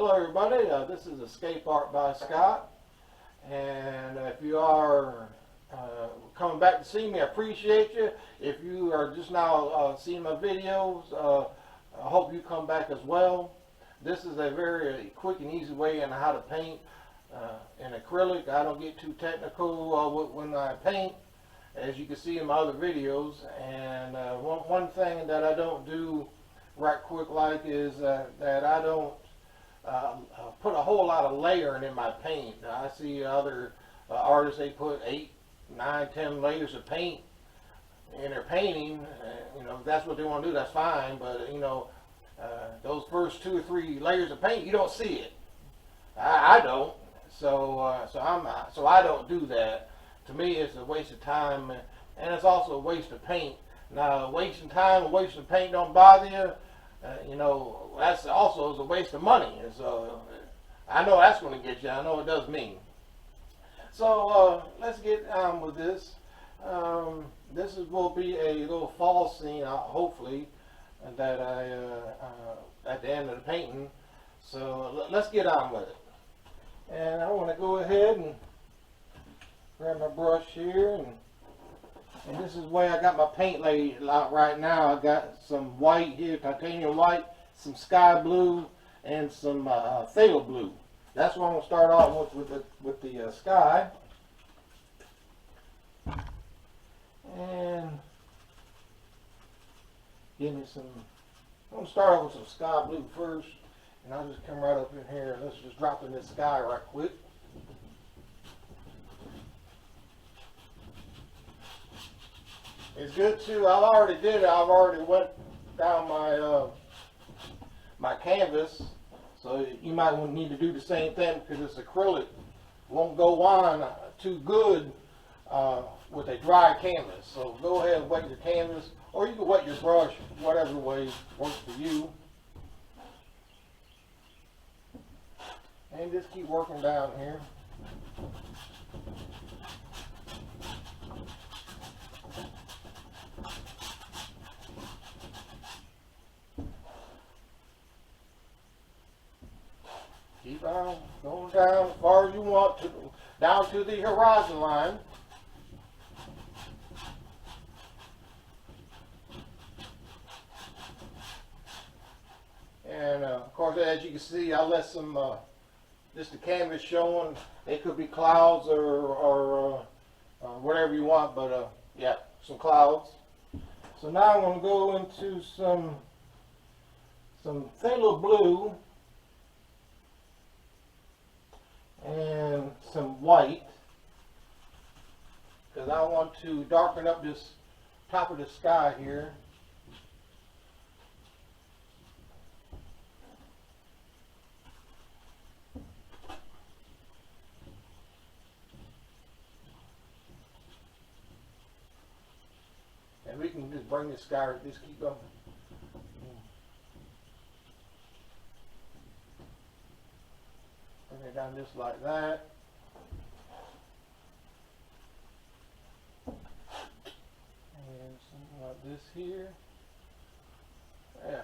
Hello everybody, this is Escape Art by Scott, and if you are coming back to see me, I appreciate you. If you are just now seeing my videos, I hope you come back as well. This is a very quick and easy way on how to paint in acrylic. I don't get too technical when I paint, as you can see in my other videos. And one thing that I don't do right quick like is that I don't put a whole lot of layering in my paint. I see other artists, they put 8, 9, 10 layers of paint in their painting. You know, if that's what they want to do, that's fine. But you know, those first 2 or 3 layers of paint, you don't see it. I don't. So I don't do that. To me, it's a waste of time, and it's also a waste of paint. Now, wasting time and wasting paint don't bother you. You know, that's also is a waste of money. And so I know that's going to get you. I know it does me. So let's get on with this. This will be a little fall scene, hopefully, that at the end of the painting. So let's get on with it. And I want to go ahead and grab my brush here, and this is the way I got my paint laid out right now. I got some white here, titanium white, some sky blue, and some phthalo blue. That's what I'm going to start off with the sky. And give me some, I'm going to start off with some sky blue first, and I'll just come right up in here and let's just drop in this sky right quick. It's good too. I've already did it. I've already went down my my canvas, so you might need to do the same thing because this acrylic won't go on too good with a dry canvas. So go ahead and wet your canvas, or you can wet your brush, whatever way works for you. And just keep working down here. Keep on going down as far as you want to, down to the horizon line. And of course, as you can see, I let some just the canvas showing. It could be clouds or whatever you want, but yeah, some clouds. So now I'm going to go into some phthalo blue and some white, because I want to darken up this top of the sky here. And we can just bring this sky, just keep going. Bring it down just like that. And something like this here. Yeah.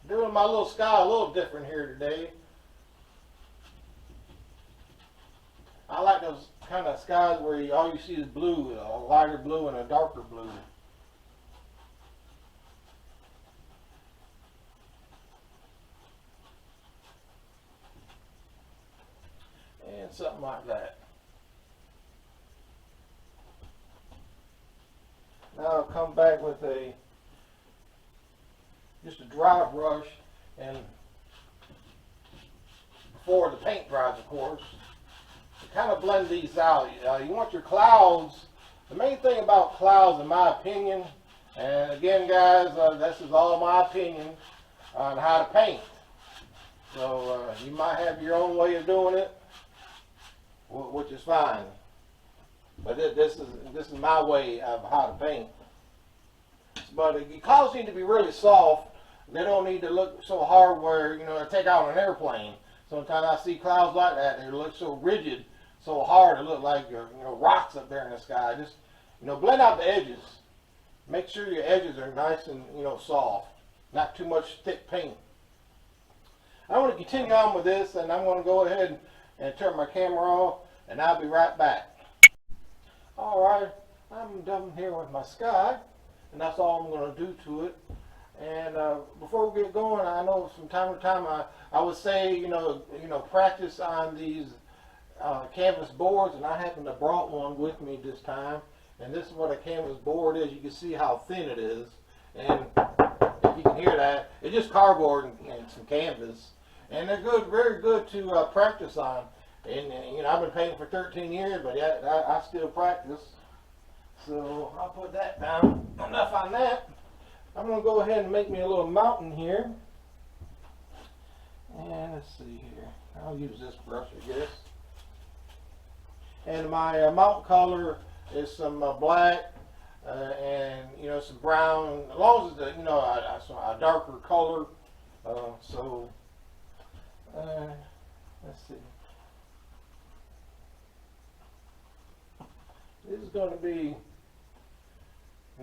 Doing my little sky a little different here today. I like those kind of skies where all you see is blue, a lighter blue and a darker blue. And something like that. Now I'll come back with just a dry brush, and before the paint dries, of course, to kind of blend these out. You want your clouds. The main thing about clouds, in my opinion, and again, guys, this is all my opinion on how to paint. So you might have your own way of doing it, which is fine. But this is my way of how to paint. But the clouds need to be really soft. They don't need to look so hard where, you know, take out an airplane. Sometimes I see clouds like that. They look so rigid, so hard. It look like, you know, rocks up there in the sky. Just, you know, blend out the edges. Make sure your edges are nice and, you know, soft. Not too much thick paint. I want to continue on with this, and I'm going to go ahead and turn my camera off, and I'll be right back. Alright, I'm done here with my sky, and that's all I'm going to do to it. And before we get going, I know from time to time I would say, you know, practice on these canvas boards, and I happen to brought one with me this time. And this is what a canvas board is. You can see how thin it is, and if you can hear that, it's just cardboard and some canvas. And they're good, very good to practice on. And you know, I've been painting for 13 years, but yeah, I still practice. So I'll put that down. Enough on that. I'm going to go ahead and make me a little mountain here. And let's see here. I'll use this brush, I guess. And my mountain color is some black and, you know, some brown. As long as it's, you know, a darker color. Let's see. This is going to be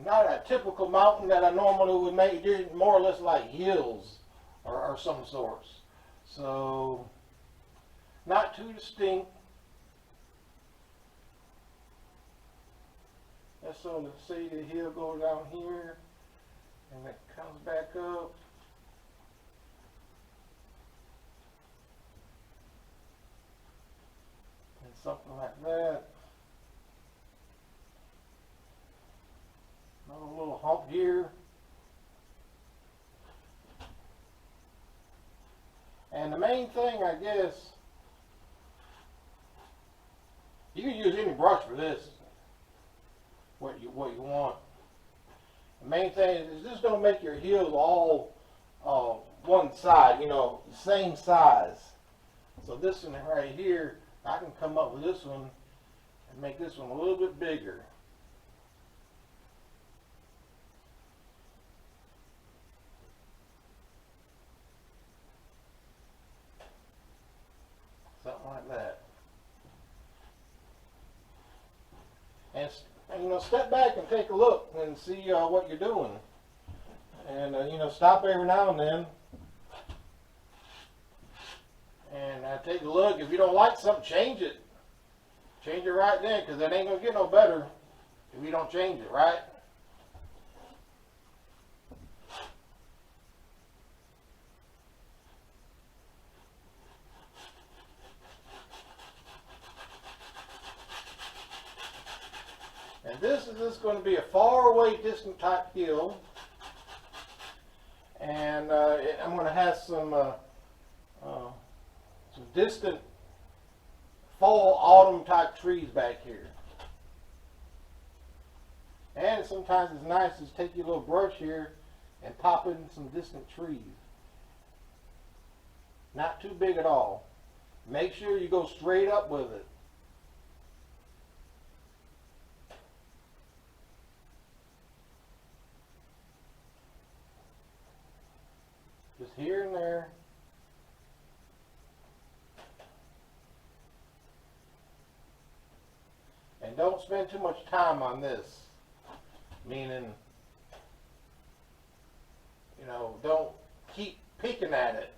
not a typical mountain that I normally would make. They're more or less like hills or some sorts. So, not too distinct. That's on the see the hill goes down here and it comes back up. And something like that. Another little hump here. And the main thing, I guess, you can use any brush for this, what you want. The main thing is this is going to make your heels all one side, you know, the same size. So this one right here, I can come up with this one and make this one a little bit bigger. Something like that. And you know, step back and take a look and see what you're doing. And you know, stop every now and then. And take a look. If you don't like something, change it. Change it right then, because it ain't going to get no better if you don't change it, right? And this is going to be a far away distant type hill. And I'm going to have some distant fall, autumn type trees back here. And sometimes it's nice to take your little brush here and pop in some distant trees. Not too big at all. Make sure you go straight up with it. Just here and there. And don't spend too much time on this. Meaning, you know, don't keep picking at it,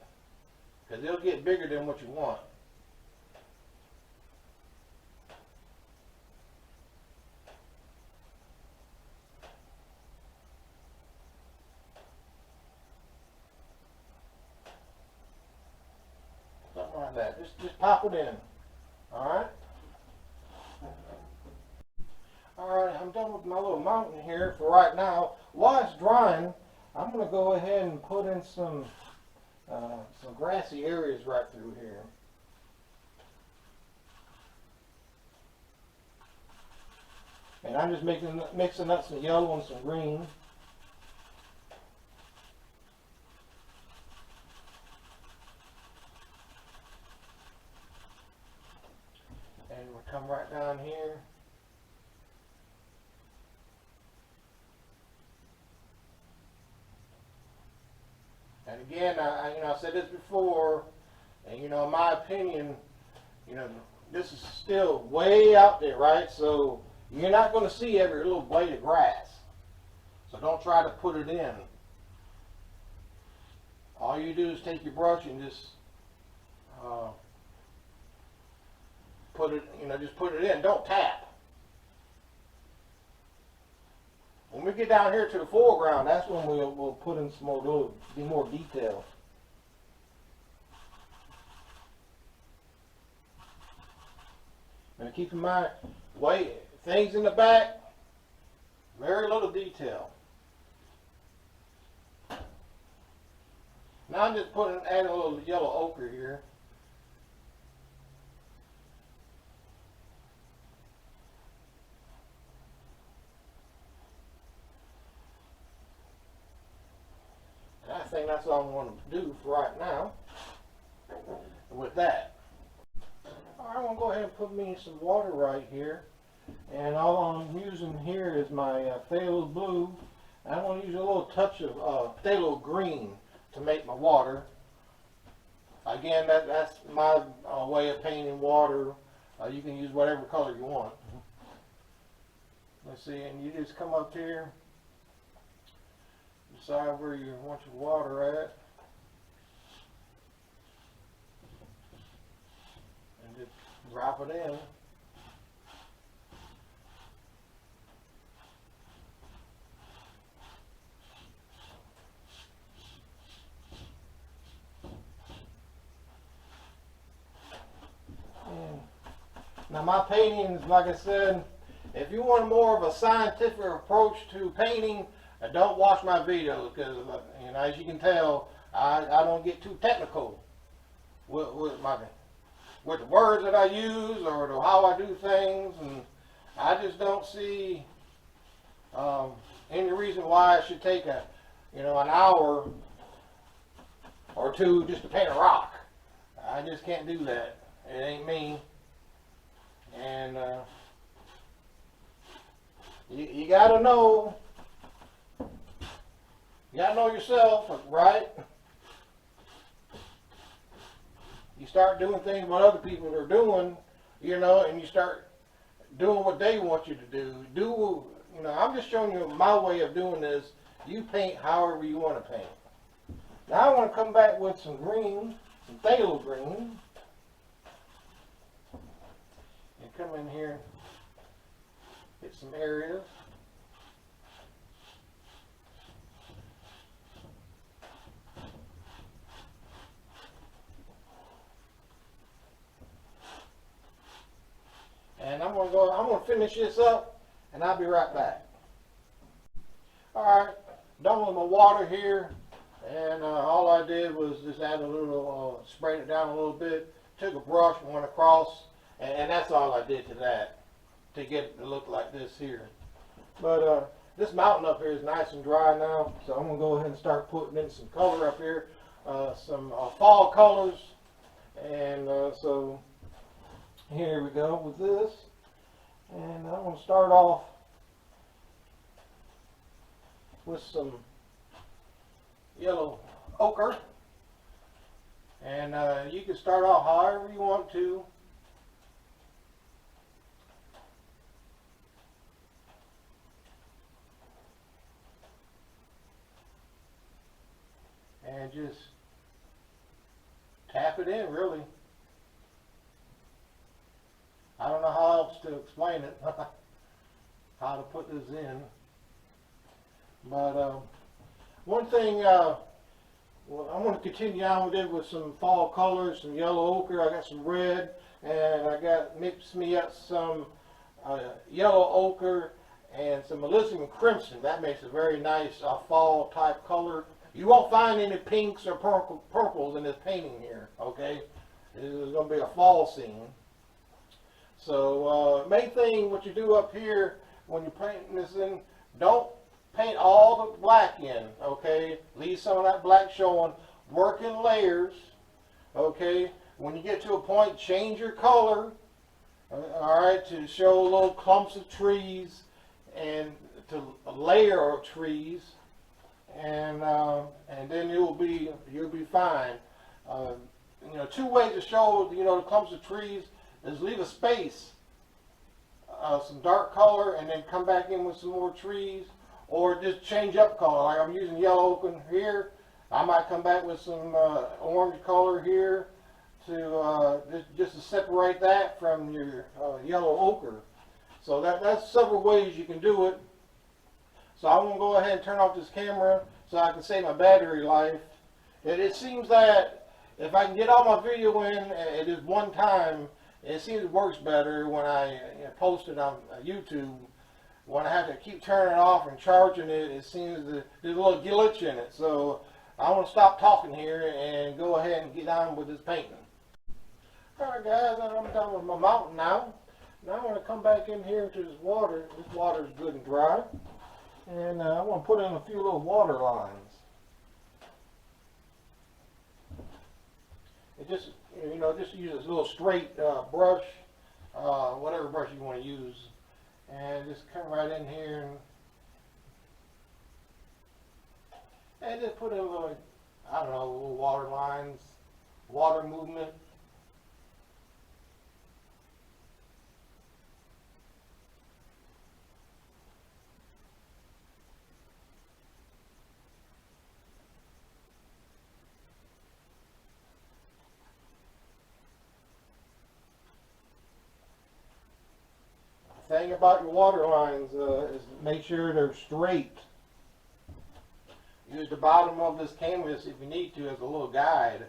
because it'll get bigger than what you want. Something like that. Just pop it in. Alright? Alright, I'm done with my little mountain here for right now. While it's drying, I'm going to go ahead and put in some grassy areas right through here. And I'm just mixing up some yellow and some green. And we'll come right down here. again, I said this before, and in my opinion, this is still way out there, right? So you're not going to see every little blade of grass. So don't try to put it in. All you do is take your brush and just put it, just put it in. Don't tap. When we get down here to the foreground, that's when we'll put in some more, be more detail. And keep in mind, things in the back, very little detail. Now I'm just adding a little yellow ochre here. And I think that's all I'm going to do for right now with that. Alright, I'm going to go ahead and put me some water right here. And all I'm using here is my phthalo blue. I'm going to use a little touch of phthalo green to make my water. Again, that's my way of painting water. You can use whatever color you want. Let's see, and you just come up here, decide where you want your water at, and just drop it in. Now my paintings, like I said, if you want more of a scientific approach to painting, don't watch my videos because, as you can tell, I don't get too technical with the words that I use or how I do things, and I just don't see any reason why I should take an hour or two just to paint a rock. I just can't do that. It ain't me. And you gotta know yourself, right? You start doing things what other people are doing, and you start doing what they want you to do. I'm just showing you my way of doing this. You paint however you want to paint. Now I want to come back with some green, some phthalo green. Come in here, hit some areas. And I'm gonna finish this up and I'll be right back. Alright, done with my water here, and all I did was just add a little, sprayed it down a little bit, took a brush and went across. And that's all I did to that, to get it to look like this here. But this mountain up here is nice and dry now, so I'm going to go ahead and start putting in some color up here, some fall colors. And so here we go with this. And I'm going to start off with some yellow ochre. And you can start off however you want to. And just tap it in, really. I don't know how else to explain it, how to put this in. But one thing, well, I'm going to continue on with it with some fall colors, some yellow ochre. I got some red, and I got mixed me up some yellow ochre and some alizarin crimson. That makes a very nice fall type color. You won't find any pinks or purples in this painting here, okay? This is going to be a fall scene. So main thing what you do up here when you're painting this in, don't paint all the black in, okay? Leave some of that black showing. Work in layers, okay? When you get to a point, change your color, all right, to show little clumps of trees and to a layer of trees. and then you'll be fine. Uh, two ways to show the clumps of trees is leave a space, some dark color, and then come back in with some more trees, or just change up color. Like I'm using yellow oak here, I might come back with some orange color here to just to separate that from your yellow ochre. So that's several ways you can do it. So I'm going to go ahead and turn off this camera so I can save my battery life. It seems that if I can get all my video in at this one time, it seems it works better when I post it on YouTube. When I have to keep turning it off and charging it, it seems there's a little glitch in it. So I want to stop talking here and go ahead and get on with this painting. Alright guys, I'm done with my mountain now. Now I want to come back in here to this water. This water is good and dry. And I want to put in a few little water lines. It just, just use this little straight brush, whatever brush you want to use. And just come right in here and just put in a little, I don't know, little water lines, water movement. The thing about your water lines is make sure they're straight. Use the bottom of this canvas if you need to as a little guide.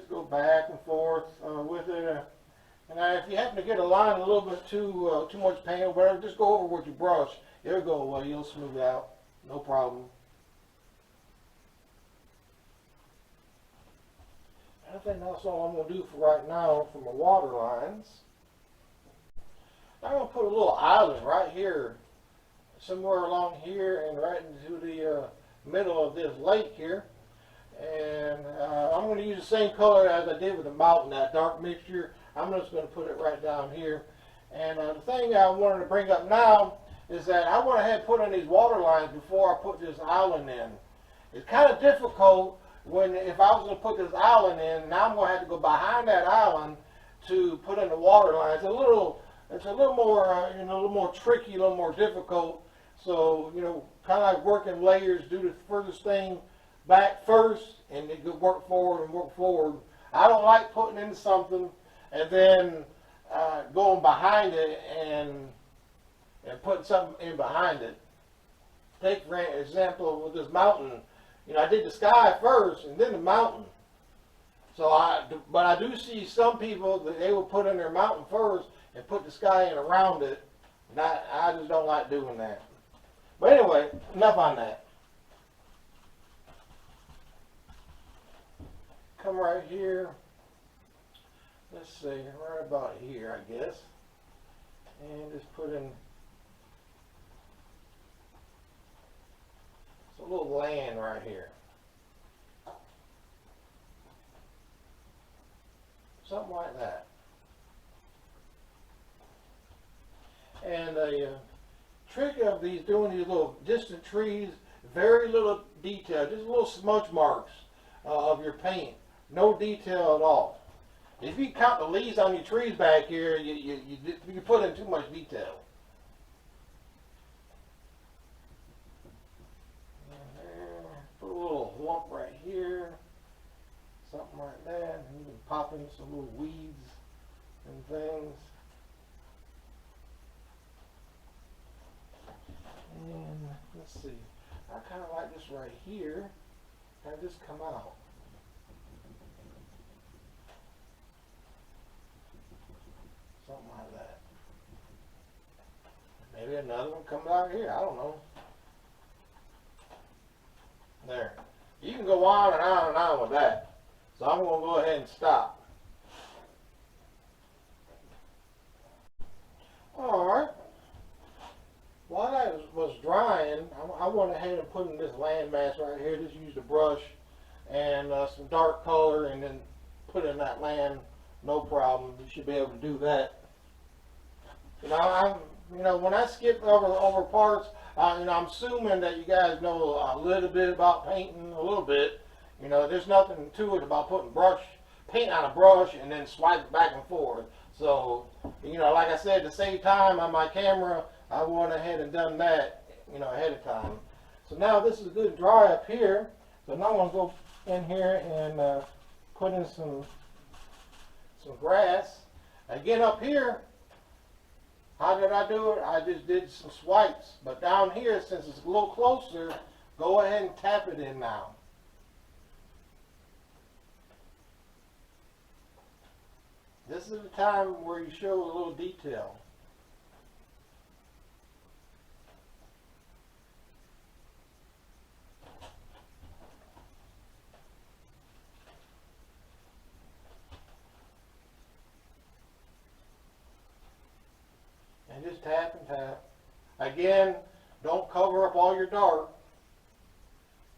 Go back and forth with it. And if you happen to get a line a little bit too much paint or whatever, just go over with your brush. It'll go away. You'll smooth out. No problem. I think that's all I'm going to do for right now for my water lines. I'm going to put a little island right here, somewhere along here and right into the middle of this lake here. And I'm going to use the same color as I did with the mountain, that dark mixture. I'm just going to put it right down here. And the thing I wanted to bring up now is that I went ahead and put in these water lines before I put this island in. It's kind of difficult if I was going to put this island in, now I'm going to have to go behind that island to put in the water lines. It's a little more, a little more tricky, a little more difficult. So, kind of like working layers, do the furthest thing back first and then work forward and work forward. I don't like putting in something and then going behind it and putting something in behind it. Take for example with this mountain, I did the sky first and then the mountain. But I do see some people that they will put in their mountain first and put the sky in around it. And I just don't like doing that. But anyway, enough on that. Come right here, let's see, right about here I guess, and just put in a little land right here, something like that. And a trick of doing these little distant trees, very little detail, just little smudge marks of your paint. No detail at all. If you count the leaves on your trees back here, you put in too much detail. Put a little lump right here, something like that, and you can pop in some little weeds and things. And let's see, I kind of like this right here, and just come out. Something like that. Maybe another one comes out here. I don't know. There. You can go on and on and on with that. So I'm going to go ahead and stop. Alright. While that was drying, I went ahead and put in this landmass right here. Just used a brush and some dark color and then put in that land. No problem. You should be able to do that. When I skip over parts, I'm assuming that you guys know a little bit about painting, a little bit. There's nothing to it about putting paint on a brush and then swipe it back and forth. So, like I said, to save time on my camera, I went ahead and done that, ahead of time. So now this is good and dry up here. So now I'm going to go in here and put in some grass. Again, up here, how did I do it? I just did some swipes. But down here, since it's a little closer, go ahead and tap it in now. This is the time where you show a little detail. And just tap and tap. Again, don't cover up all your dark.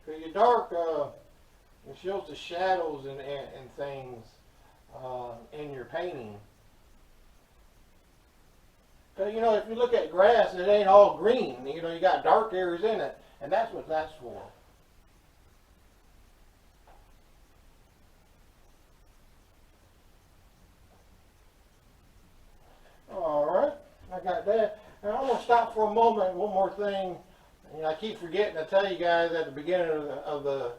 Because your dark, it shows the shadows and things in your painting. Because, if you look at grass, it ain't all green. You got dark areas in it. And that's what that's for. Alright, I got that. And I'm going to stop for a moment. One more thing. I keep forgetting to tell you guys at the beginning of the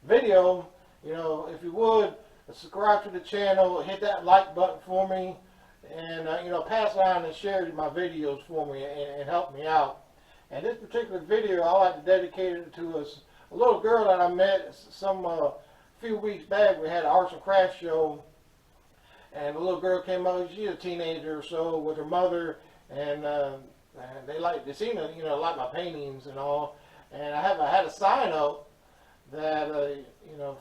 video, if you would, subscribe to the channel, hit that like button for me, and pass on and share my videos for me and help me out. And this particular video, I like to dedicate it to a little girl that I met some few weeks back. We had an arts and crafts show, and the little girl came up. She's a teenager or so with her mother, and they seem to like my paintings and all. And I had a sign up that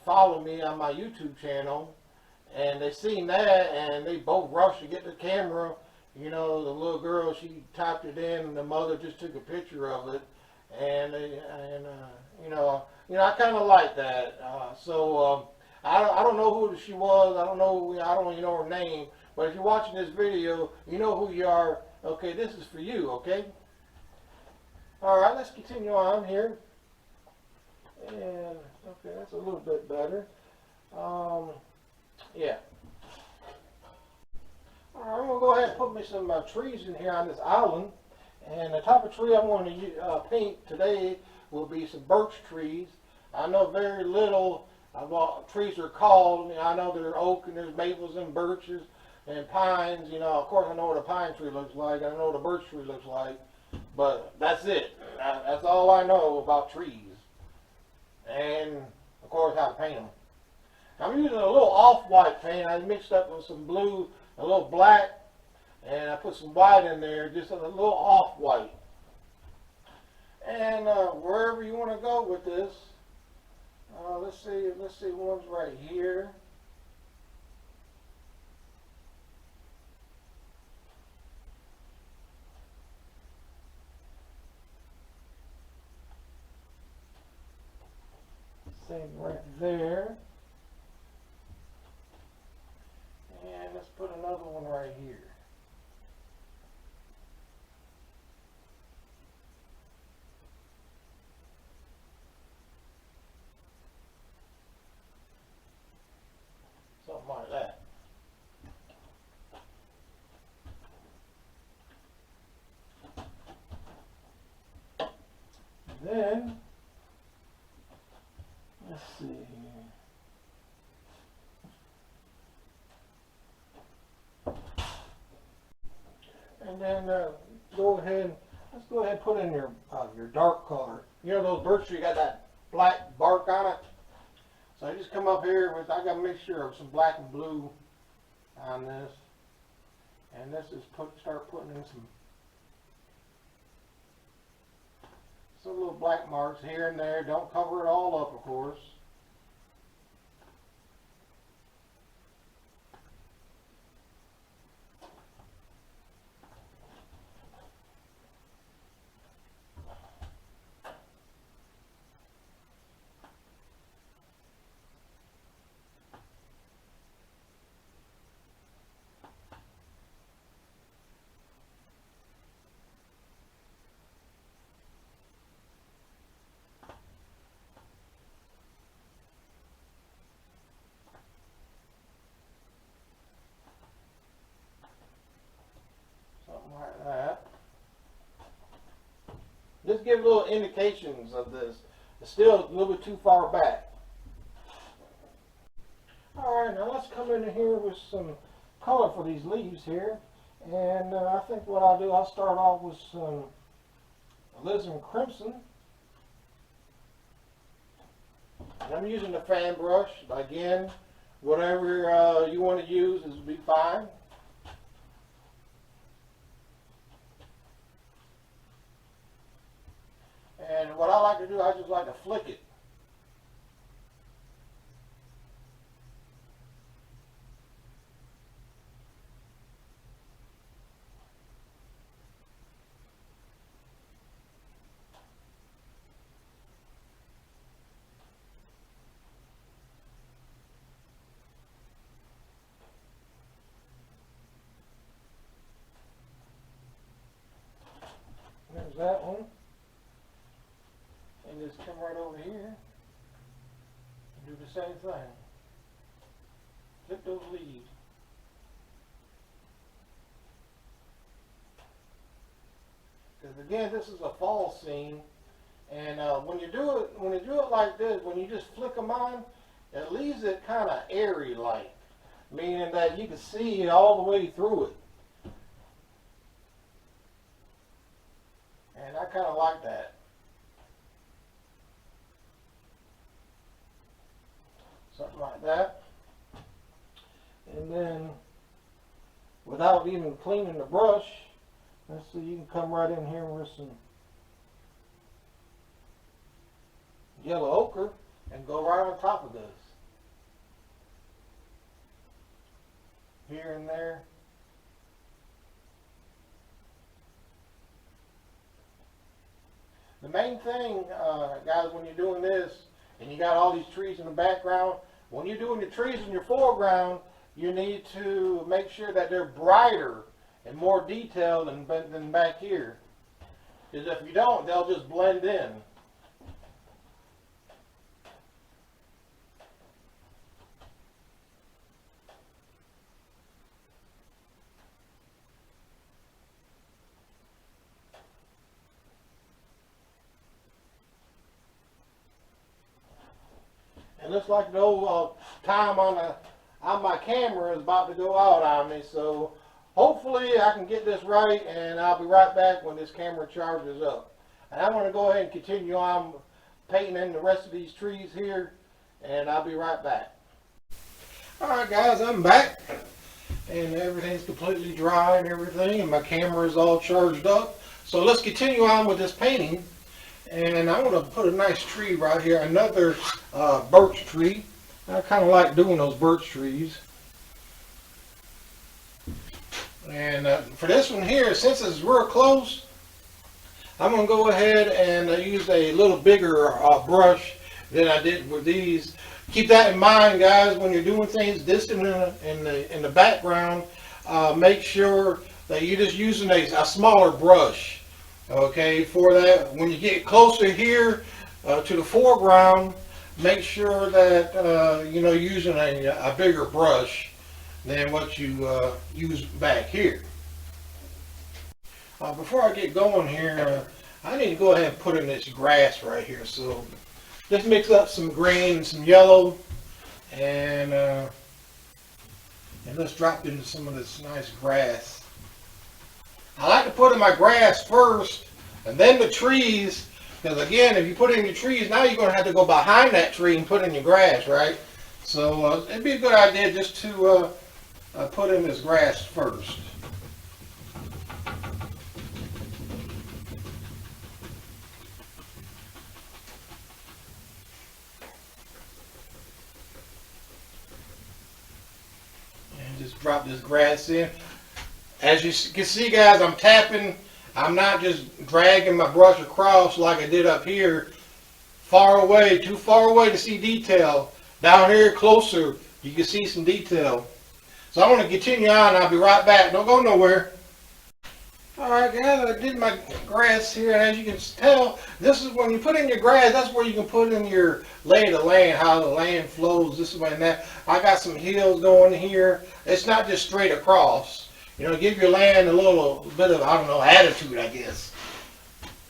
follow me on my YouTube channel, and they seen that, and they both rushed to get the camera. The little girl, she typed it in, and the mother just took a picture of it, and I kind of like that. I don't know who she was. I don't even know her name. But if you're watching this video, you know who you are. Okay, this is for you. Okay. All right, let's continue on here. And okay, that's a little bit better. Yeah. All right, I'm gonna go ahead and put me some trees in here on this island. And the type of tree I'm going to paint today will be some birch trees. I know very little about trees are called. I know there's oak and there's maples and birches and pines. Of course I know what a pine tree looks like. I know what a birch tree looks like. But that's it. That's all I know about trees. And of course how to paint them. I'm using a little off-white paint. I mixed up with some blue, a little black, and I put some white in there, just a little off-white. And wherever you want to go with this, let's see, one's right here. Same right there. And let's put another one right here. Something like that. Then, let's see here. And then let's go ahead and put in your dark color. Those birch trees got that black bark on it. So I just come up here with, I got a mixture of some black and blue on this. And this is start putting in some little black marks here and there. Don't cover it all up, of course. give little indications of this. It's still a little bit too far back. Alright, now let's come in here with some color for these leaves here. And I think what I'll do, I'll start off with some alizarin crimson. And I'm using the fan brush. Again, whatever you want to use is be fine. And what I like to do, I just like to flick it. There's that one. And just come right over here and do the same thing. Flip those leaves. Because again, this is a fall scene, and when you do it like this, when you just flick them on, it leaves it kind of airy like, meaning that you can see it all the way through it. And I kind of like that. Something like that. And then, without even cleaning the brush, let's see, you can come right in here with some yellow ochre and go right on top of this. Here and there. The main thing, guys, when you're doing this, and you got all these trees in the background, when you're doing your trees in your foreground, you need to make sure that they're brighter and more detailed than back here. Because if you don't, they'll just blend in. It looks like the old time on my camera is about to go out on me, so hopefully I can get this right, and I'll be right back when this camera charges up. And I'm going to go ahead and continue on painting in the rest of these trees here, and I'll be right back. Alright guys, I'm back, and everything's completely dry and everything, and my camera is all charged up. So let's continue on with this painting. And I want to put a nice tree right here, another birch tree. I kind of like doing those birch trees. And for this one here, since it's real close, I'm going to go ahead and use a little bigger brush than I did with these. Keep that in mind, guys, when you're doing things distant in the background. Make sure that you're just using a smaller brush. Okay, for that, when you get closer here to the foreground, make sure that you're using a bigger brush than what you use back here. Before I get going here, I need to go ahead and put in this grass right here. So just mix up some green and some yellow, and let's drop into some of this nice grass. I like to put in my grass first and then the trees, because again, if you put in your trees, now you're going to have to go behind that tree and put in your grass, right? So it'd be a good idea just to put in this grass first. And just drop this grass in. As you can see, guys, I'm tapping. I'm not just dragging my brush across like I did up here. Far away, too far away to see detail. Down here closer, you can see some detail. So I want to continue on. I'll be right back. Don't go nowhere. Alright guys, I did my grass here, and as you can tell, this is when you put in your grass, that's where you can put in your lay of the land, how the land flows this way and that. I got some hills going here. It's not just straight across. You know, give your land a little bit of, I don't know, attitude, I guess.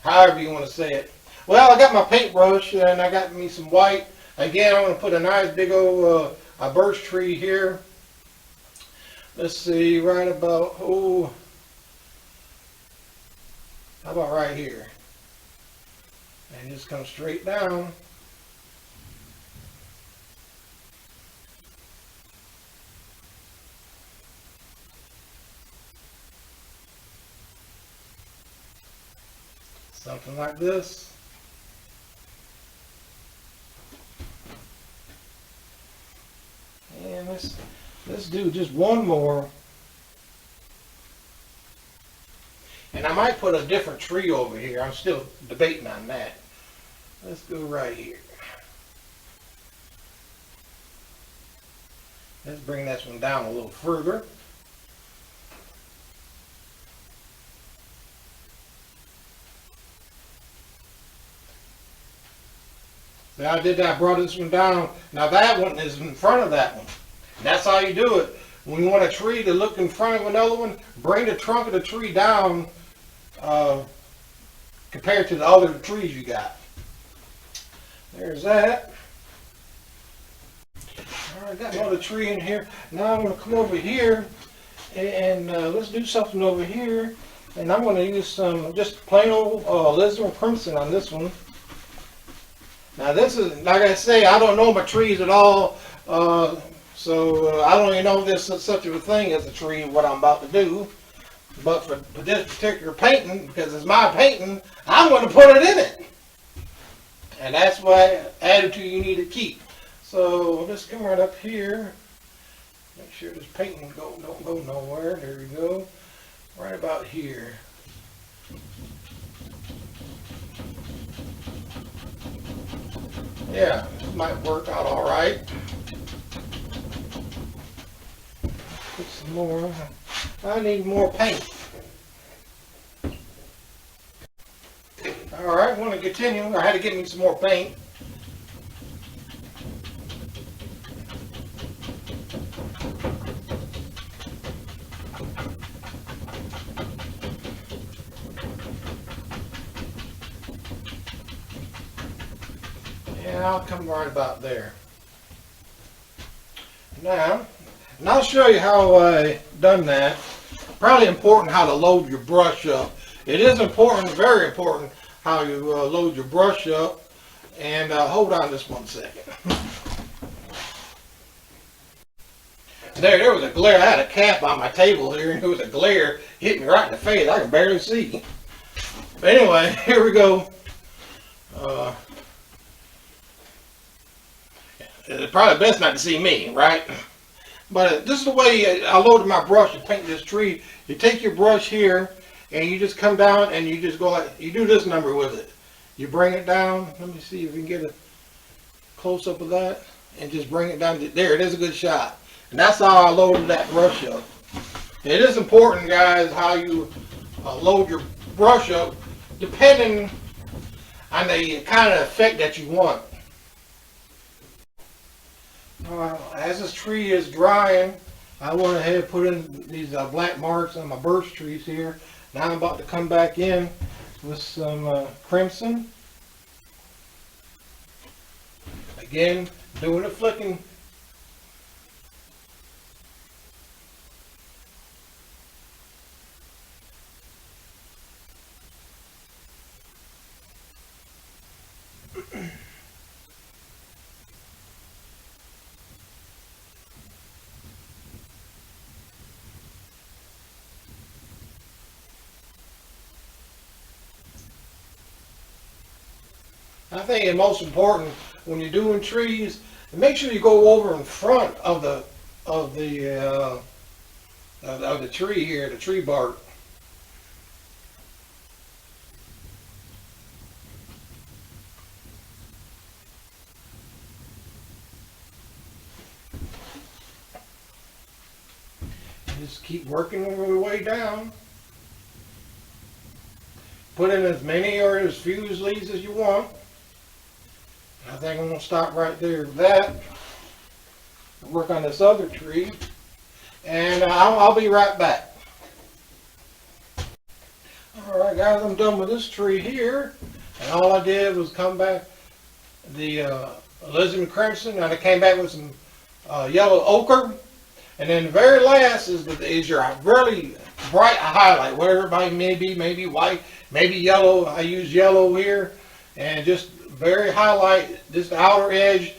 however you want to say it. Well, I got my paintbrush and I got me some white. Again, I'm going to put a nice big old a birch tree here. Let's see, right about, oh, how about right here? And just come straight down. Something like this. And let's do just one more. And I might put a different tree over here. I'm still debating on that. Let's go right here. Let's bring this one down a little further. See, I did that, I brought this one down. Now that one is in front of that one. And that's how you do it. When you want a tree to look in front of another one, bring the trunk of the tree down compared to the other trees you got. There's that. Alright, got another tree in here. Now I'm going to come over here and let's do something over here. And I'm going to use some just plain old alizarin crimson on this one. Now this is, like I say, I don't know my trees at all, so I don't even know if there's such a thing as a tree, what I'm about to do. But for this particular painting, because it's my painting, I'm going to put it in it. And that's what attitude you need to keep. So let's come right up here. Make sure this painting don't go nowhere. There we go. Right about here. Yeah, this might work out all right. Put some more. I need more paint. All right, want to continue. I had to get me some more paint. And I'll come right about there. Now, and I'll show you how I done that. Probably important how to load your brush up. It is important, very important, how you load your brush up. And hold on just 1 second. There was a glare. I had a cap on my table here, and there was a glare hit me right in the face. I could barely see. But anyway, here we go. It's probably best not to see me, right? But this is the way I loaded my brush to paint this tree. You take your brush here, and you just come down, and you just go like, you do this number with it. You bring it down. Let me see if we can get a close-up of that. And just bring it down. There, it is a good shot. And that's how I loaded that brush up. It is important, guys, how you load your brush up, depending on the kind of effect that you want. As this tree is drying, I went ahead and put in these black marks on my birch trees here. Now I'm about to come back in with some crimson. Again, doing a flicking. I think it's most important when you're doing trees, make sure you go over in front of the tree here, the tree bark. Just keep working your way down. Put in as many or as few leaves as you want. I think I'm going to stop right there with that. Work on this other tree. And I'll be right back. Alright guys, I'm done with this tree here. And all I did was come back the Elizabeth Crimson, and I came back with some yellow ochre. And then the very last is your really bright highlight, whatever it may be, maybe white, maybe yellow. I use yellow here, and just very highlight this outer edge.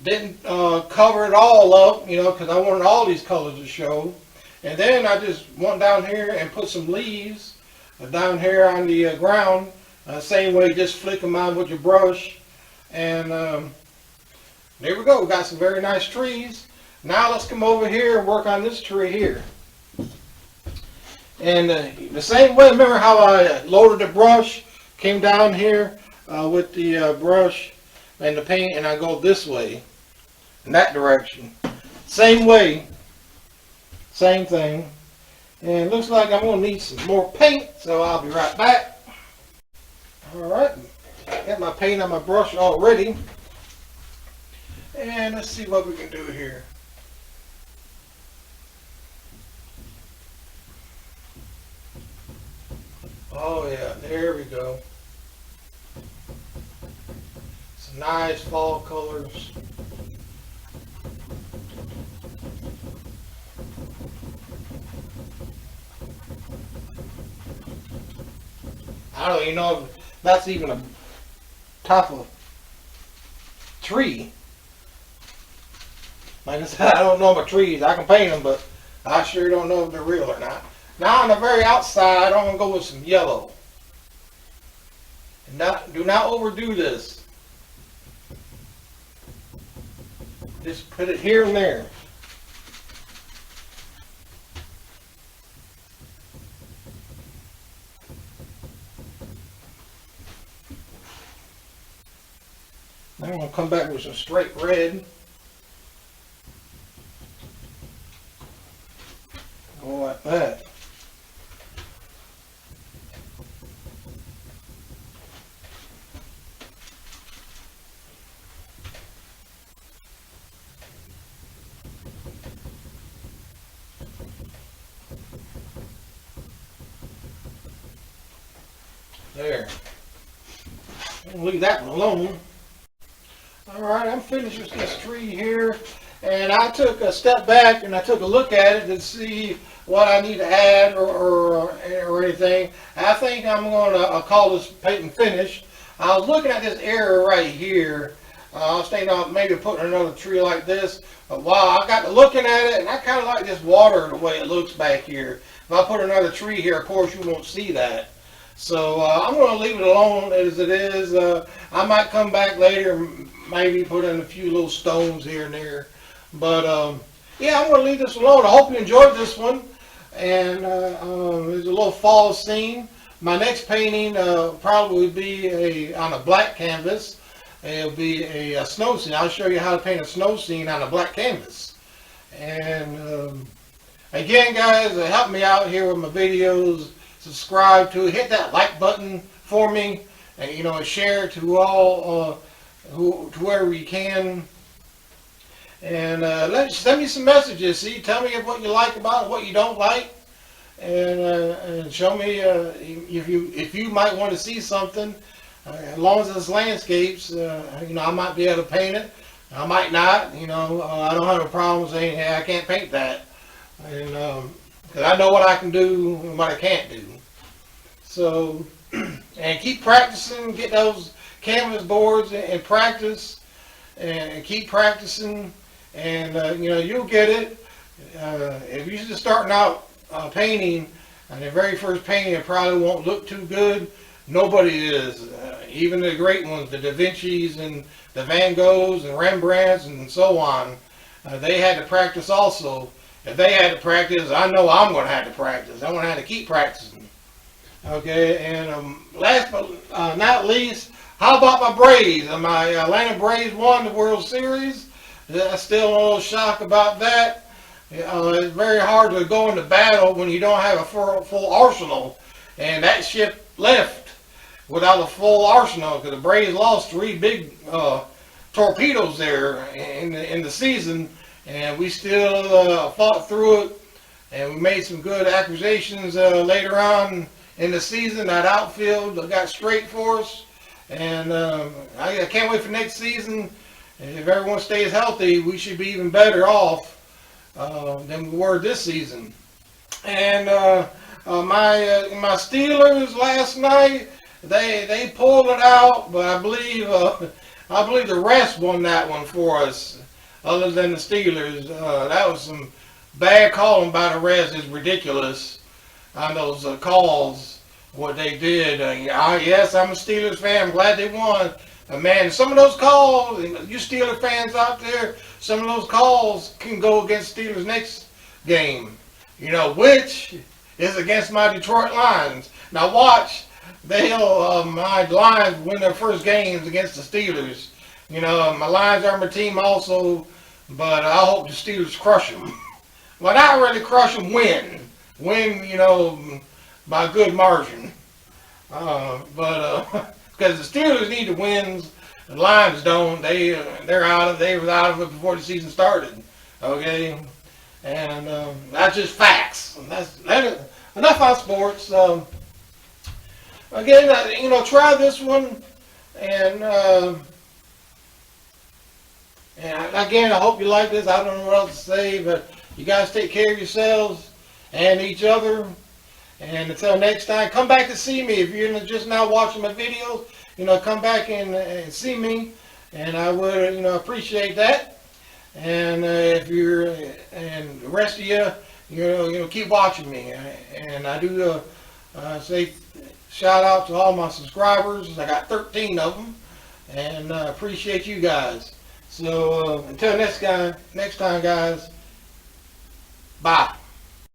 Didn't cover it all up, you know, because I wanted all these colors to show. And then I just went down here and put some leaves down here on the ground. Same way, just flick them out with your brush. And there we go. We got some very nice trees. Now let's come over here and work on this tree here. And the same way, remember how I loaded the brush, came down here with the brush and the paint, and I go this way, in that direction. Same way, same thing. And it looks like I'm going to need some more paint, so I'll be right back. Alright, got my paint on my brush already. And let's see what we can do here. Oh yeah, there we go. Some nice fall colors. I don't even know if that's even a top of a tree. Like I said, I don't know my trees. I can paint them, but I sure don't know if they're real or not. Now on the very outside, I'm going to go with some yellow. And do not overdo this. Just put it here and there. Now I'm going to come back with some straight red. Go like that. There. I'll leave that one alone. Alright, I'm finished with this tree here. And I took a step back and I took a look at it to see what I need to add or anything. I think I'm going to call this painting finished. I was looking at this area right here. I was thinking of maybe putting another tree like this. But wow, I got to looking at it, and I kind of like this water the way it looks back here. If I put another tree here, of course you won't see that. So I'm going to leave it alone as it is. I might come back later, maybe put in a few little stones here and there. But yeah, I'm going to leave this alone. I hope you enjoyed this one. And there's a little fall scene. My next painting probably would be on a black canvas. It'll be a snow scene. I'll show you how to paint a snow scene on a black canvas. And again, guys, help me out here with my videos. Subscribe to it. Hit that like button for me. And, you know, share to all, to wherever you can. And send me some messages. See, tell me what you like about it, what you don't like, and show me if you might want to see something. As long as it's landscapes, you know, I might be able to paint it. I might not. You know, I don't have a problem saying, hey, I can't paint that, and because I know what I can do and what I can't do. So, and keep practicing. Get those canvas boards and practice, and keep practicing. And you know, you'll get it. If you're just starting out painting, and the very first painting, it probably won't look too good. Nobody is. Even the great ones, the Da Vinci's and the Van Goghs and Rembrandts and so on, they had to practice also. If they had to practice, I know I'm going to have to practice. I'm going to have to keep practicing. Okay, and last but not least, how about my Braves? My Atlanta Braves won the World Series. I'm still a little shocked about that. It's very hard to go into battle when you don't have a full arsenal. And that ship left without a full arsenal because the Braves lost 3 big torpedoes there in the season. And we still fought through it. And we made some good acquisitions later on in the season. That outfield got straight for us, and I can't wait for next season. If everyone stays healthy, we should be even better off than we were this season. And my Steelers last night, they pulled it out, but I believe the refs won that one for us. Other than the Steelers, that was some bad calling by the refs. Is ridiculous on those calls. What they did. Yes, I'm a Steelers fan. I'm glad they won. Man, some of those calls, you Steelers fans out there, some of those calls can go against Steelers next game. You know, which is against my Detroit Lions. Now watch, my Lions win their first games against the Steelers. You know, my Lions are my team also, but I hope the Steelers crush them. Well, not really crush them, win. Win, you know, by a good margin. Because the Steelers need the wins, the Lions don't. They're out of. They was out of it before the season started. Okay, and that's just facts. That's enough on sports. Again, you know, try this one, and again, I hope you like this. I don't know what else to say, but you guys take care of yourselves and each other. And until next time, come back to see me. If you're just now watching my videos, you know, come back and see me, and I would, you know, appreciate that. And if you're, and the rest of you, you know, keep watching me. And I do say shout out to all my subscribers. I got 13 of them, and I appreciate you guys. So until next time, guys. Bye.